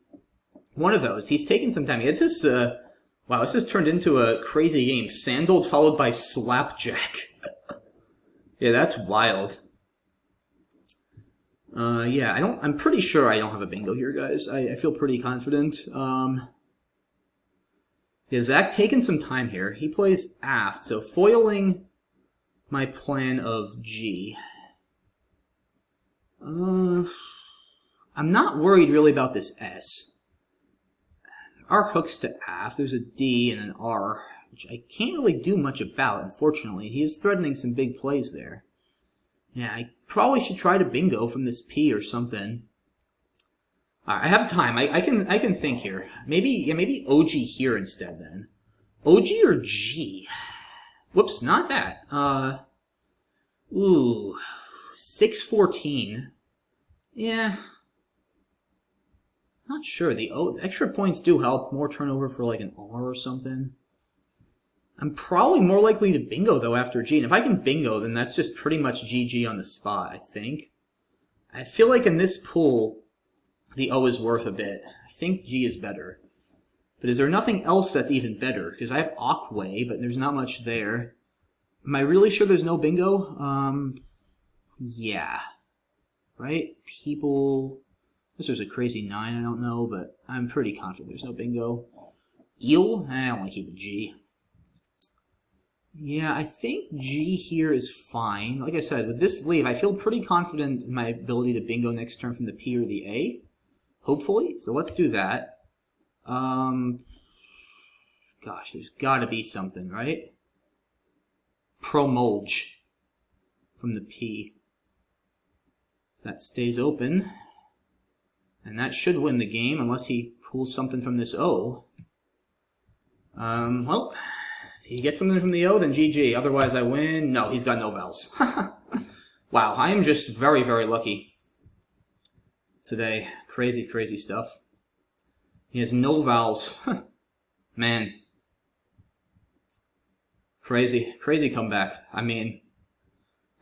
One of those. He's taken some time. It's just, wow, this has turned into a crazy game. Sandaled followed by Slapjack. Yeah, that's wild. Yeah, I'm pretty sure I don't have a bingo here, guys. I feel pretty confident. Yeah, Zach taking some time here. He plays aft, so foiling my plan of G. I'm not worried really about this S. R hooks to aft. There's a D and an R, which I can't really do much about, unfortunately. He is threatening some big plays there. Yeah, I probably should try to bingo from this P or something. I have time. I can think here. Maybe OG here instead then. OG or G? Whoops, not that. Ooh, 614. Yeah. Not sure. The extra points do help. More turnover for like an R or something. I'm probably more likely to bingo, though, after G. And if I can bingo, then that's just pretty much GG on the spot, I think. I feel like in this pool, the O is worth a bit. I think G is better. But is there nothing else that's even better? Because I have Aquay, but there's not much there. Am I really sure there's no bingo? Yeah. Right? People... This is a crazy 9, I don't know, but I'm pretty confident there's no bingo. Eel? I don't want to keep a G. Yeah, I think G here is fine. Like I said, with this leave, I feel pretty confident in my ability to bingo next turn from the P or the A. Hopefully. So let's do that. Gosh, there's got to be something, right? Promulge from the P. That stays open. And that should win the game, unless he pulls something from this O. Well... If he gets something from the O, then GG. Otherwise, I win. No, he's got no vowels. Wow, I am just very, very lucky today. Crazy, crazy stuff. He has no vowels. Man. Crazy, crazy comeback. I mean,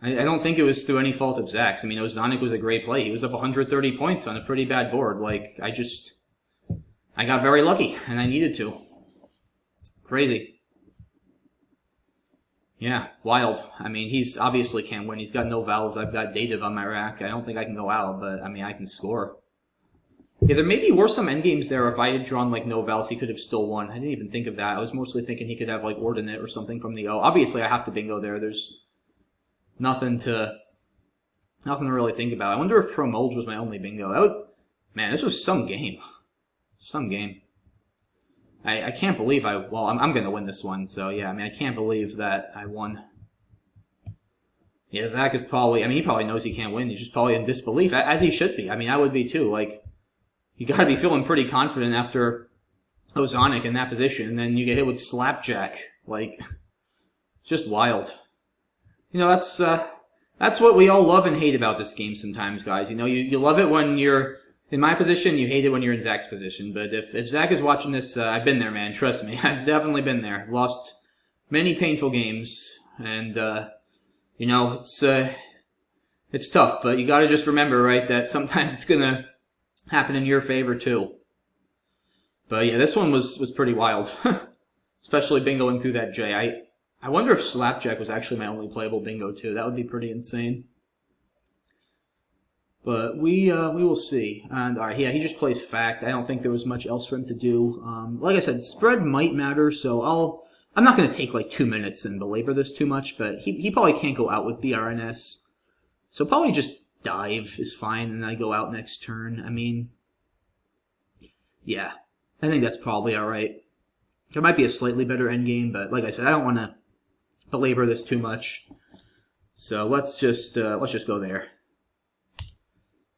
I don't think it was through any fault of Zach's. I mean, Ozonic was a great play. He was up 130 points on a pretty bad board. Like, I got very lucky, and I needed to. Crazy. Yeah, wild. I mean, he's obviously can't win. He's got no vowels. I've got dative on my rack. I don't think I can go out, but, I mean, I can score. Yeah, there maybe were some endgames there. If I had drawn, like, no vowels, he could have still won. I didn't even think of that. I was mostly thinking he could have, like, ordinate or something from the O. Obviously, I have to bingo there. There's nothing to really think about. I wonder if Promulge was my only bingo. Man, this was some game. Some game. I can't believe I'm going to win this one, so yeah, I mean, I can't believe that I won. Yeah, Zach is probably, I mean, he probably knows he can't win. He's just probably in disbelief, as he should be. I mean, I would be too. Like, you got to be feeling pretty confident after Ozonic in that position, and then you get hit with Slapjack. Like, just wild. You know, that's what we all love and hate about this game sometimes, guys. You know, you love it when you're in my position, you hate it when you're in Zach's position. But if Zach is watching this, I've been there, man. Trust me. I've definitely been there. I've lost many painful games. And, you know, it's tough. But you got to just remember, right, that sometimes it's going to happen in your favor, too. But, yeah, this one was pretty wild. Especially bingoing through that J. I wonder if Slapjack was actually my only playable bingo, too. That would be pretty insane. But we will see. And all right, yeah, he just plays fact. I don't think there was much else for him to do. Like I said, spread might matter, so I'm not going to take like 2 minutes and belabor this too much. But he probably can't go out with BRNS, so probably just dive is fine, and I go out next turn. I mean, yeah, I think that's probably all right. There might be a slightly better endgame, but like I said, I don't want to belabor this too much. So let's just go there.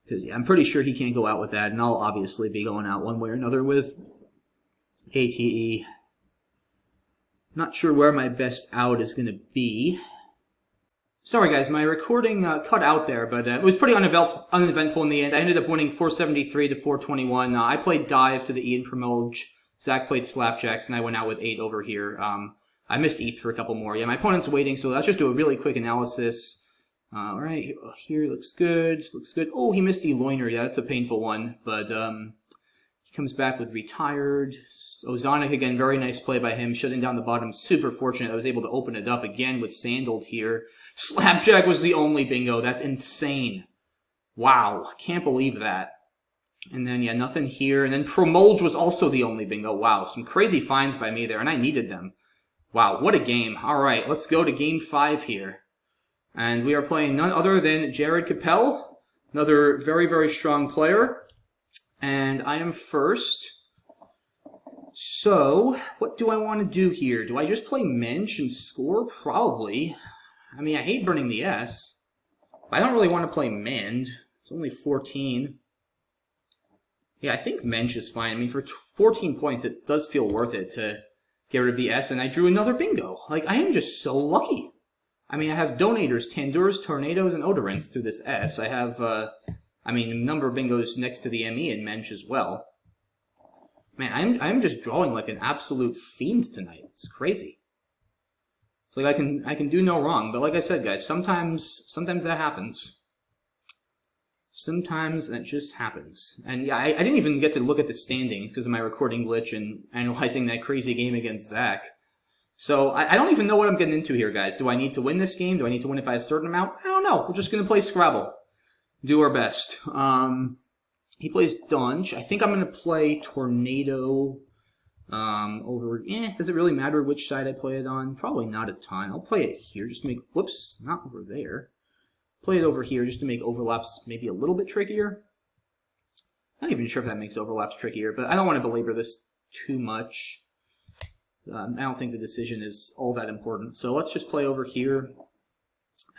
Because yeah, I'm pretty sure he can't go out with that, and I'll obviously be going out one way or another with ATE. Not sure where my best out is going to be. Sorry guys, my recording cut out there, but it was pretty uneventful in the end. I ended up winning 473 to 421. I played dive to the E and Promulge. Zach played slapjacks, and I went out with 8 over here. I missed ETH for a couple more. Yeah, my opponent's waiting, so let's just do a really quick analysis. All right, here looks good. Looks good. Oh, he missed the loiner. Yeah, that's a painful one. But he comes back with retired. Ozonic again, very nice play by him, shutting down the bottom. Super fortunate I was able to open it up again with Sandaled here. Slapjack was the only bingo. That's insane. Wow, can't believe that. And then, yeah, nothing here. And then Promulge was also the only bingo. Wow, some crazy finds by me there, and I needed them. Wow, what a game. All right, let's go to Game 5 here. And we are playing none other than Jared Capel, another very, very strong player. And I am first. So, what do I want to do here? Do I just play Mensch and score? Probably. I mean, I hate burning the S. But I don't really want to play Mend. It's only 14. Yeah, I think Mensch is fine. I mean, for 14 points, it does feel worth it to get rid of the S, and I drew another bingo. Like, I am just so lucky. I mean, I have Donators, Tandurs, Tornadoes, and Odorants through this S. I have, I mean, a number of bingos next to the ME and Mensch as well. Man, I'm just drawing like an absolute fiend tonight. It's crazy. It's like I can do no wrong, but like I said, guys, sometimes that happens. Sometimes that just happens. And yeah, I didn't even get to look at the standings because of my recording glitch and analyzing that crazy game against Zach. So I don't even know what I'm getting into here, guys. Do I need to win this game? Do I need to win it by a certain amount? I don't know. We're just going to play Scrabble. Do our best. He plays Dunch. I think I'm going to play Tornado over... does it really matter which side I play it on? Probably not a ton. I'll play it here just to make... Whoops, not over there. Play it over here just to make overlaps maybe a little bit trickier. Not even sure if that makes overlaps trickier, but I don't want to belabor this too much. I don't think the decision is all that important. So let's just play over here.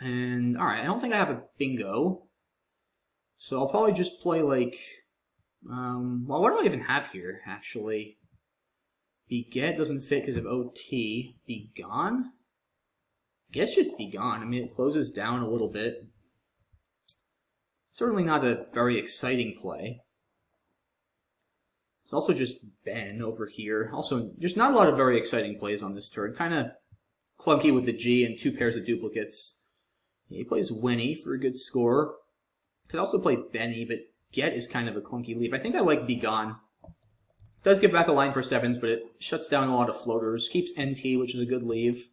And, alright, I don't think I have a bingo. So I'll probably just play like... well, what do I even have here, actually? Beget doesn't fit because of OT. Be Gone? I guess just Be Gone. I mean, it closes down a little bit. Certainly not a very exciting play. It's also just Ben over here. Also, there's not a lot of very exciting plays on this turn. Kind of clunky with the G and two pairs of duplicates. He plays Winnie for a good score. Could also play Benny, but Get is kind of a clunky leave. I think I like Be Gone. Does give back a line for sevens, but it shuts down a lot of floaters. Keeps NT, which is a good leave.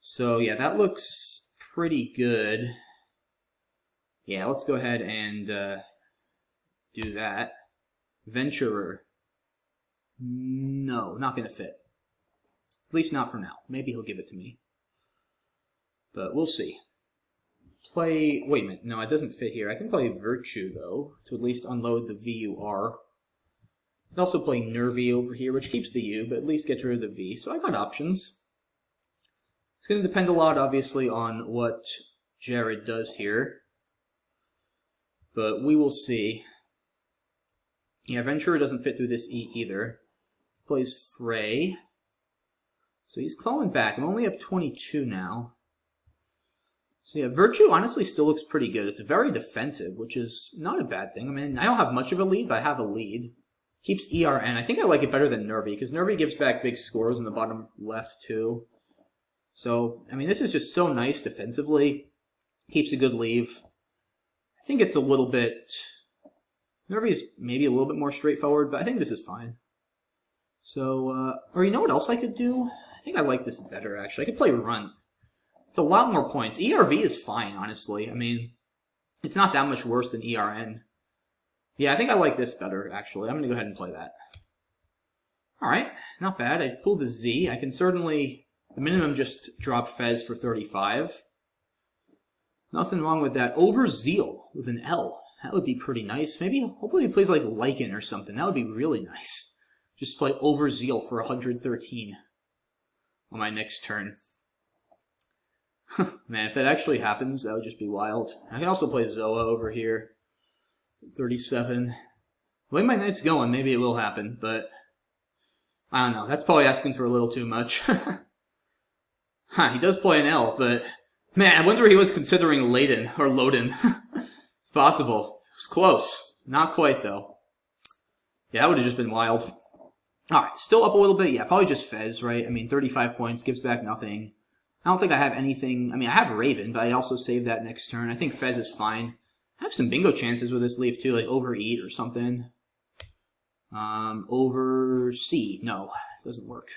So yeah, that looks pretty good. Yeah, let's go ahead and do that. Venturer. No, not going to fit. At least not for now. Maybe he'll give it to me. But we'll see. Play... Wait a minute. No, it doesn't fit here. I can play Virtue, though, to at least unload the VUR. I can also play Nervy over here, which keeps the U, but at least gets rid of the V. So I got options. It's going to depend a lot, obviously, on what Jared does here. But we will see. Yeah, Ventura doesn't fit through this E either. Plays Frey. So he's calling back. I'm only up 22 now. So yeah, Virtue honestly still looks pretty good. It's very defensive, which is not a bad thing. I mean, I don't have much of a lead, but I have a lead. Keeps ERN. I think I like it better than Nervy, because Nervy gives back big scores in the bottom left, too. So, I mean, this is just so nice defensively. Keeps a good leave. I think it's a little bit... Nervy is maybe a little bit more straightforward, but I think this is fine. So, or you know what else I could do? I think I like this better, actually. I could play Runt. It's a lot more points. ERV is fine, honestly. I mean, it's not that much worse than ERN. Yeah, I think I like this better, actually. I'm going to go ahead and play that. Alright, not bad. I pulled the Z. I can certainly, the minimum, just drop Fez for 35. Nothing wrong with that. Overzeal with an L. That would be pretty nice. Maybe, hopefully he plays like Lycan or something. That would be really nice. Just play Overzeal for 113 on my next turn. Man, if that actually happens, that would just be wild. I can also play Zoa over here. 37. The way my night's going, maybe it will happen, but... I don't know. That's probably asking for a little too much. He does play an L, but... Man, I wonder if he was considering Layden, or Loden. It's possible. It was close. Not quite, though. Yeah, that would have just been wild. Alright, still up a little bit. Yeah, probably just Fez, right? I mean, 35 points, gives back nothing. I don't think I have anything... I mean, I have Raven, but I also save that next turn. I think Fez is fine. I have some bingo chances with this leaf, too, like Overeat or something. Over C. No, it doesn't work.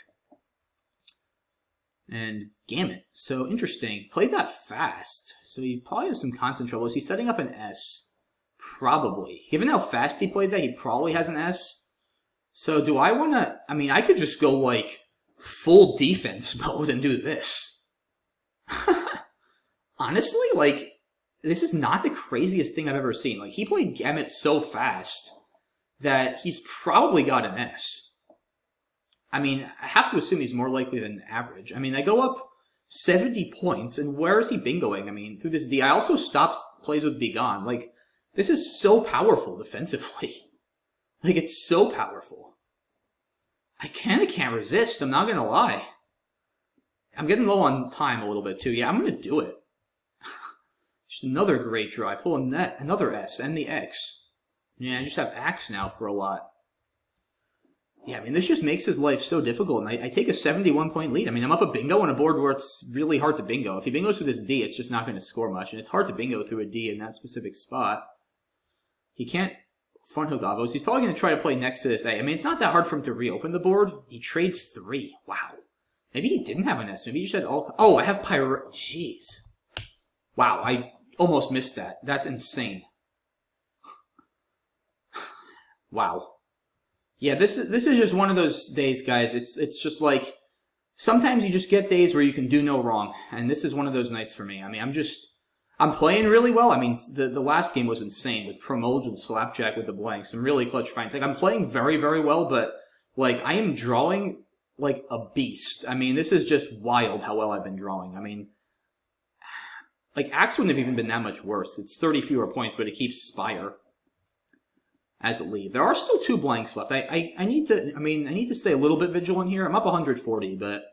And Gamut. So, interesting. Played that fast. So he probably has some constant troubles. He's setting up an S. Probably. Given how fast he played that, he probably has an S. So do I want to... I mean, I could just go, like, full defense mode and do this. Honestly, like, this is not the craziest thing I've ever seen. Like, he played Gamut so fast that he's probably got an S. I mean, I have to assume he's more likely than average. I mean, I go up 70 points, and where is he bingoing? I mean, through this D. I also stopped plays with Be Gone. Like, this is so powerful defensively. Like, it's so powerful. I kind of can't resist. I'm not going to lie. I'm getting low on time a little bit, too. Yeah, I'm going to do it. Just another great draw. I pull a net, another S, and the X. Yeah, I just have Axe now for a lot. Yeah, I mean, this just makes his life so difficult, and I take a 71-point lead. I mean, I'm up a bingo on a board where it's really hard to bingo. If he bingos with his D, it's just not going to score much, and it's hard to bingo through a D in that specific spot. He can't front hook avos. He's probably going to try to play next to this A. I mean, it's not that hard for him to reopen the board. He trades 3. Wow. Maybe he didn't have an S. Maybe he just had all... Oh, I have Pyro... Jeez. Wow, I almost missed that. That's insane. Wow. Yeah, this is just one of those days, guys. It's just like... Sometimes you just get days where you can do no wrong. And this is one of those nights for me. I mean, I'm playing really well. I mean, the last game was insane with Promulge and Slapjack with the blanks. Some really clutch finds. Like, I'm playing very, very well, but, like, I am drawing like a beast. I mean, this is just wild how well I've been drawing. I mean, like, Axe wouldn't have even been that much worse. It's 30 fewer points, but it keeps Spire as a lead. There are still 2 blanks left. I need to stay a little bit vigilant here. I'm up 140, but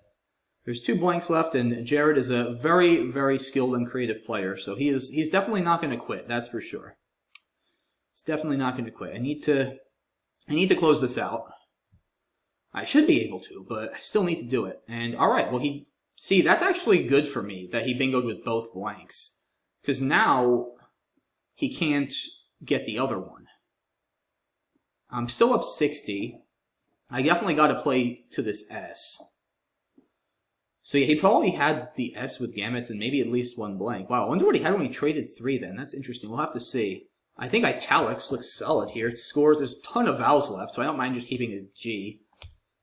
there's 2 blanks left, and Jared is a very, very skilled and creative player, so he's definitely not going to quit, that's for sure. He's definitely not going to quit. I need to close this out. I should be able to, but I still need to do it. And alright, well see, that's actually good for me that he bingoed with both blanks. Because now he can't get the other one. I'm still up 60. I definitely got to play to this S. So yeah, he probably had the S with gamuts and maybe at least 1 blank. Wow, I wonder what he had when he traded 3 then. That's interesting. We'll have to see. I think Italics looks solid here. It scores. There's a ton of vowels left, so I don't mind just keeping a G.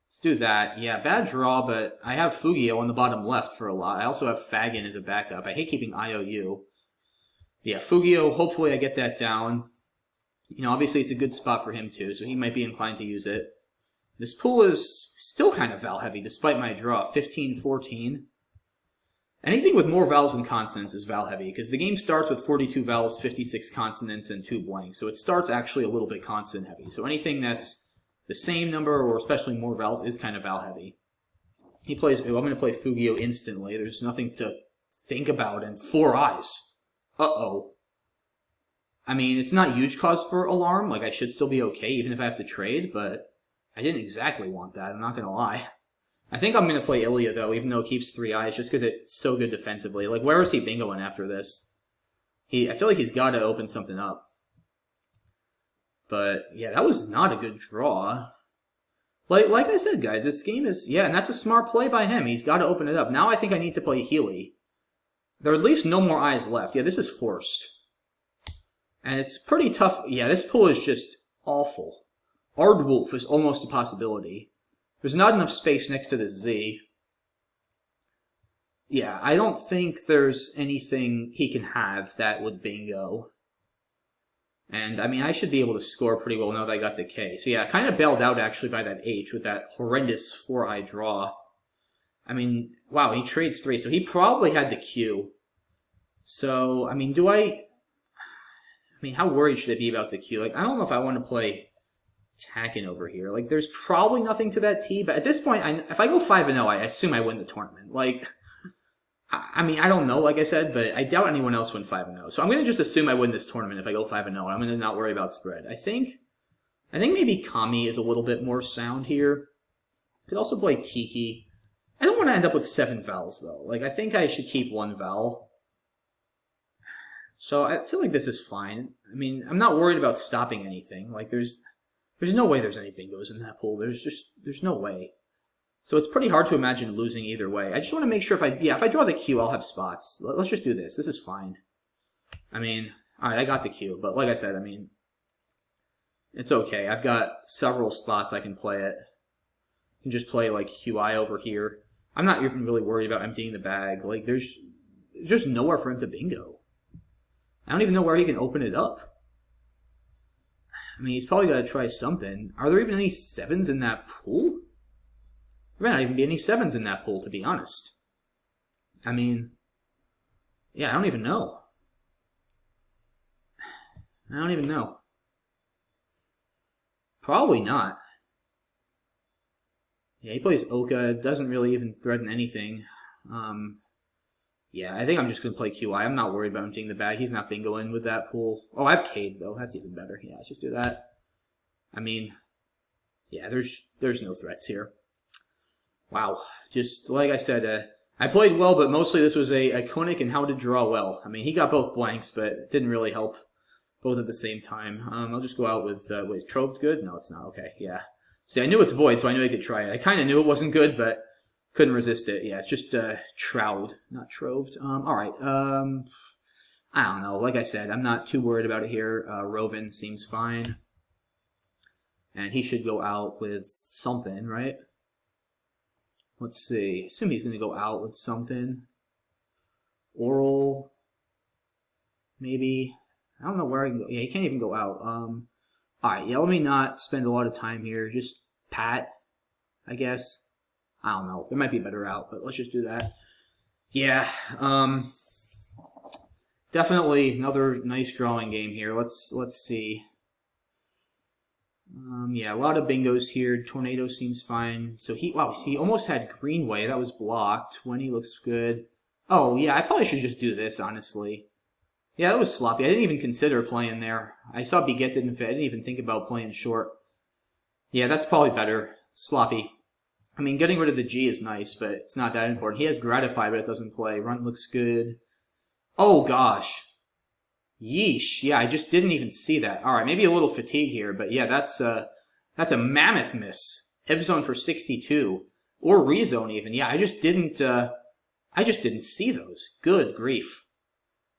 Let's do that. Yeah, bad draw, but I have Fugio on the bottom left for a lot. I also have Fagin as a backup. I hate keeping IOU. Yeah, Fugio, hopefully I get that down. You know, obviously it's a good spot for him too, so he might be inclined to use it. This pool is still kind of vowel heavy, despite my draw. 15, 14. Anything with more vowels than consonants is vowel heavy, because the game starts with 42 vowels, 56 consonants, and 2 blanks. So it starts actually a little bit consonant heavy. So anything that's the same number, or especially more vowels, is kind of vowel heavy. He plays, ooh, I'm going to play Fugio instantly. There's nothing to think about, and 4 eyes. Uh-oh. I mean, it's not huge cause for alarm. Like, I should still be okay, even if I have to trade, but I didn't exactly want that, I'm not going to lie. I think I'm going to play Ilya, though, even though it keeps 3 eyes, just because it's so good defensively. Like, where is he bingoing after this? I feel like he's got to open something up. But, yeah, that was not a good draw. Like I said, guys, this game is... Yeah, and that's a smart play by him. He's got to open it up. Now I think I need to play Healy. There are at least no more eyes left. Yeah, this is forced. And it's pretty tough. Yeah, this pool is just awful. Ardwolf is almost a possibility. There's not enough space next to the Z. Yeah, I don't think there's anything he can have that would bingo. And, I mean, I should be able to score pretty well now that I got the K. So, yeah, I kind of bailed out, actually, by that H with that horrendous 4-eye draw. I mean, wow, he trades 3, so he probably had the Q. So, I mean, how worried should I be about the Q? Like, I don't know if I want to play Tacken over here. Like, there's probably nothing to that T, but at this point, if I go 5-0, I assume I win the tournament. Like, I mean, I don't know, like I said, but I doubt anyone else went 5-0. So I'm going to just assume I win this tournament if I go 5-0. I'm going to not worry about spread. I think maybe Kami is a little bit more sound here. Could also play Tiki. I don't want to end up with 7 vowels, though. Like, I think I should keep 1 vowel. So I feel like this is fine. I mean, I'm not worried about stopping anything. Like, there's no way there's any bingos in that pool. There's no way. So it's pretty hard to imagine losing either way. I just want to make sure if I draw the Q, I'll have spots. Let's just do this. This is fine. I mean, alright, I got the Q. But like I said, I mean, it's okay. I've got several spots I can play it. I can just play, like, QI over here. I'm not even really worried about emptying the bag. Like, there's just nowhere for him to bingo. I don't even know where he can open it up. I mean, he's probably got to try something. Are there even any 7s in that pool? There might not even be any 7s in that pool, to be honest. I mean, yeah, I don't even know. I don't even know. Probably not. Yeah, he plays Oka. Doesn't really even threaten anything. Yeah, I think I'm just going to play QI. I'm not worried about emptying the bag. He's not bingoing with that pool. Oh, I have Cade, though. That's even better. Yeah, let's just do that. I mean, yeah, there's no threats here. Wow. Just like I said, I played well, but mostly this was a clinic in how to draw well. I mean, he got both blanks, but it didn't really help both at the same time. I'll just go out with, wait, Troved good? No, it's not. Okay, yeah. See, I knew it's Void, so I knew I could try it. I kind of knew it wasn't good, but couldn't resist it. Yeah, it's just Troud, not Troved. All right. I don't know. Like I said, I'm not too worried about it here. Rovin seems fine. And he should go out with something, right? Let's see. I assume he's going to go out with something. Oral. Maybe. I don't know where I can go. Yeah, he can't even go out. All right. Yeah, let me not spend a lot of time here. Just pat, I guess. I don't know. There might be a better route, but let's just do that. Yeah. Definitely another nice drawing game here. Let's see. Yeah, a lot of bingos here. Tornado seems fine. So he almost had Greenway. That was blocked. 20 looks good. Oh, yeah, I probably should just do this, honestly. Yeah, that was sloppy. I didn't even consider playing there. I saw Beget didn't fit. I didn't even think about playing short. Yeah, that's probably better. Sloppy. I mean, getting rid of the G is nice, but it's not that important. He has Gratify, but it doesn't play. Run looks good. Oh, gosh. Yeesh. Yeah, I just didn't even see that. All right, maybe a little fatigue here, but yeah, that's a mammoth miss. F-zone for 62. Or rezone even. Yeah, I just didn't see those. Good grief.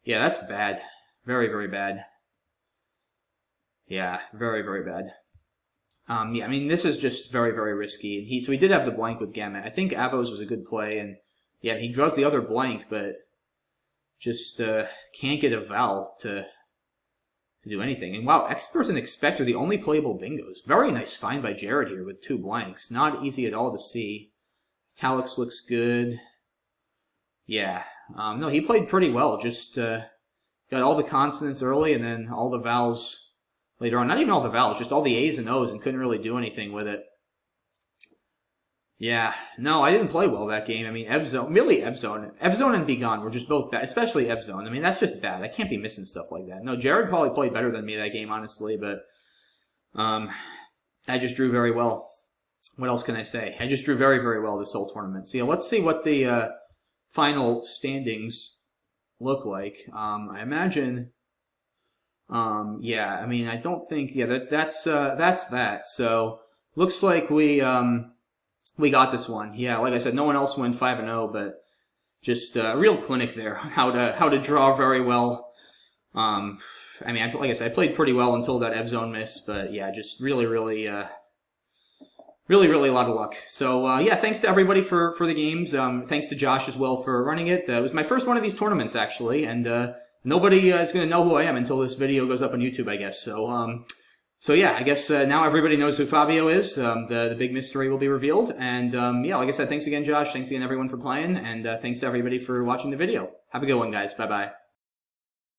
Yeah, that's bad. Very, very bad. Yeah, very, very bad. Yeah, I mean, this is just very, very risky. And so he did have the blank with Gamut. I think Avos was a good play, and yeah, he draws the other blank, but just can't get a Val to do anything. And wow, Experts and Expect are the only playable bingos. Very nice find by Jared here with 2 blanks. Not easy at all to see. Italics looks good. Yeah. No, he played pretty well. Just got all the consonants early and then all the vowels later on. Not even all the vowels, just all the A's and O's, and couldn't really do anything with it. Yeah, no, I didn't play well that game. I mean, F-Zone, really F-Zone. F-Zone and Be Gone were just both bad, especially F-Zone. I mean, that's just bad. I can't be missing stuff like that. No, Jared probably played better than me that game, honestly, but I just drew very well. What else can I say? I just drew very, very well this whole tournament. So yeah, let's see what the final standings look like. I imagine... yeah, I mean, I don't think, yeah, that's that. So, looks like we got this one. Yeah, like I said, no one else went 5-0, but just a real clinic there, how to draw very well. I mean, like I said, I played pretty well until that F-zone miss, but yeah, just really, really a lot of luck. So, yeah, thanks to everybody for the games. Thanks to Josh as well for running it. It was my first one of these tournaments, actually, and, nobody is going to know who I am until this video goes up on YouTube, I guess. So, so yeah, I guess now everybody knows who Fabio is. The big mystery will be revealed. And yeah, like I said, thanks again, Josh. Thanks again, everyone, for playing. And thanks to everybody for watching the video. Have a good one, guys. Bye-bye.